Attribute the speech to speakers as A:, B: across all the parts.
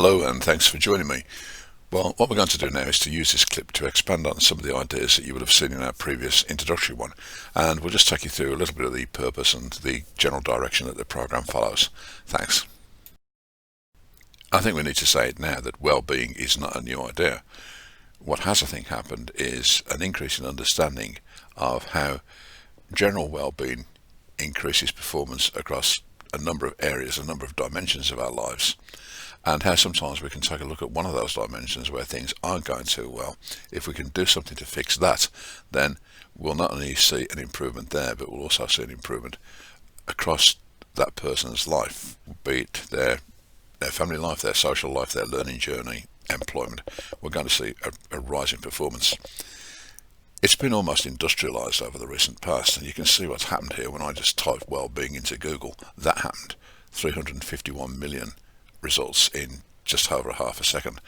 A: Hello and thanks for joining me. Well, what we're going to do now is to use this clip to expand on some of the ideas that you would have seen in our previous introductory one, and we'll just take you through a little bit of the purpose and the general direction that the program follows. Thanks. I think we need to say it now that well-being is not a new idea. What has, I think, happened is an increase in understanding of how general well-being increases performance across a number of areas, a number of dimensions of our lives, and how sometimes we can take a look at one of those dimensions where things aren't going too well. If we can do something to fix that, then we'll not only see an improvement there, but we'll also see an improvement across that person's life, be it their family life, their social life, their learning journey, employment. We're going to see a rise in performance. It's been almost industrialised over the recent past, and you can see what's happened here. When I just typed well-being into Google, that happened. 351 million results in just over half a second.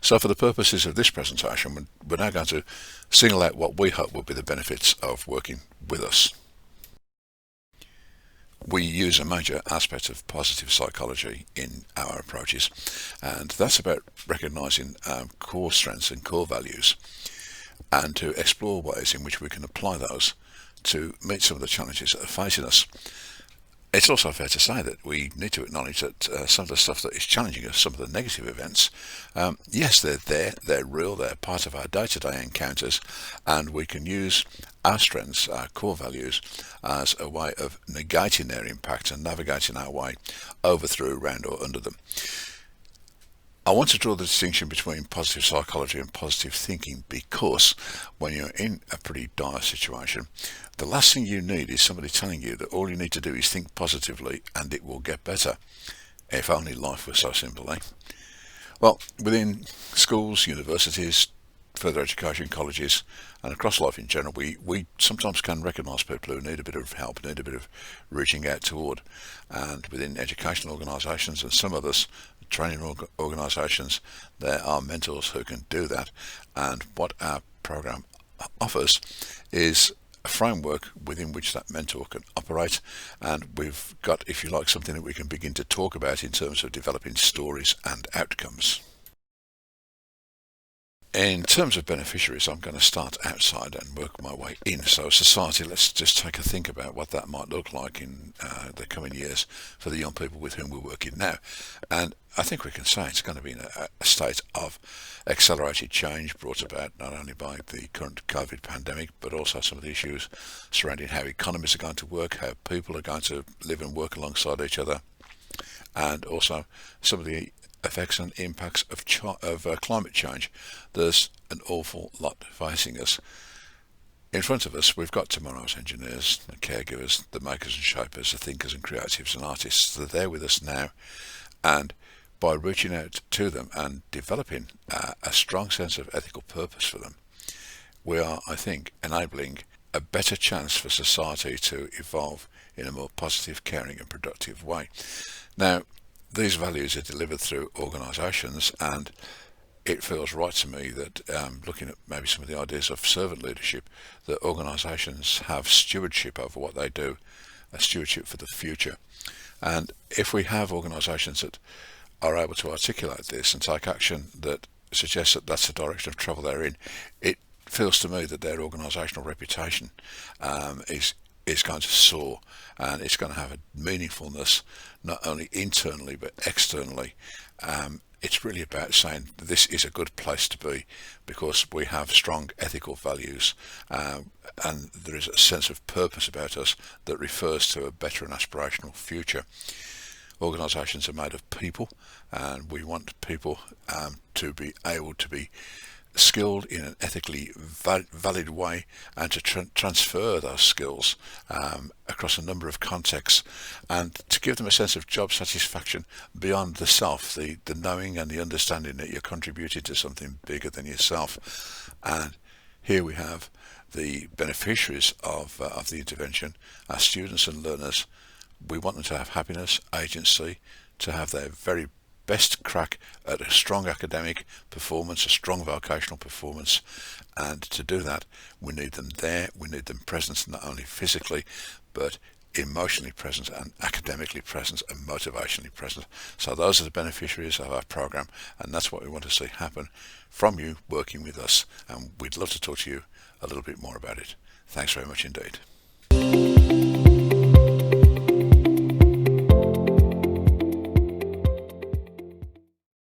A: So for the purposes of this presentation, we're now going to single out what we hope will be the benefits of working with us. We use a major aspect of positive psychology in our approaches, and that's about recognising core strengths and core values, and to explore ways in which we can apply those to meet some of the challenges that are facing us. It's also fair to say that we need to acknowledge that some of the stuff that is challenging us, some of the negative events, yes, they're there, they're real, they're part of our day-to-day encounters, and we can use our strengths, our core values, as a way of negating their impact and navigating our way over, through, around or under them. I want to draw the distinction between positive psychology and positive thinking, because when you're in a pretty dire situation, the last thing you need is somebody telling you that all you need to do is think positively and it will get better. If only life were so simple, eh? Well, within schools, universities, further education, colleges, and across life in general, we sometimes can recognise people who need a bit of help, need a bit of reaching out toward. And within educational organisations and some others, training organisations, there are mentors who can do that. And what our program offers is a framework within which that mentor can operate, and we've got, if you like, something that we can begin to talk about in terms of developing stories and outcomes. In terms of beneficiaries, I'm going to start outside and work my way in. So society, let's just take a think about what that might look like in the coming years for the young people with whom we're working now. And I think we can say it's going to be in a state of accelerated change brought about not only by the current COVID pandemic, but also some of the issues surrounding how economies are going to work, how people are going to live and work alongside each other, and also some of the effects and impacts of climate change. There's an awful lot facing us. In front of us, we've got tomorrow's engineers, the caregivers, the makers and shapers, the thinkers and creatives and artists. They're there with us now, and by reaching out to them and developing a strong sense of ethical purpose for them, we are, I think, enabling a better chance for society to evolve in a more positive, caring and productive way. Now, these values are delivered through organisations, and it feels right to me that looking at maybe some of the ideas of servant leadership, that organisations have stewardship over what they do, a stewardship for the future. And if we have organisations that are able to articulate this and take action that suggests that that's the direction of travel they're in, it feels to me that their organisational reputation is going to soar, and it's going to have a meaningfulness not only internally but externally. It's really about saying this is a good place to be because we have strong ethical values, and there is a sense of purpose about us that refers to a better and aspirational future. Organisations are made of people, and we want people to be able to be skilled in an ethically valid way, and to transfer those skills across a number of contexts, and to give them a sense of job satisfaction beyond the self, the knowing and the understanding that you're contributing to something bigger than yourself. And here we have the beneficiaries of the intervention, our students and learners. We want them to have happiness, agency, to have their very best crack at a strong academic performance, a strong vocational performance, and to do that we need them there, we need them present not only physically but emotionally present and academically present and motivationally present. So those are the beneficiaries of our program, and that's what we want to see happen from you working with us, and we'd love to talk to you a little bit more about it. Thanks very much indeed.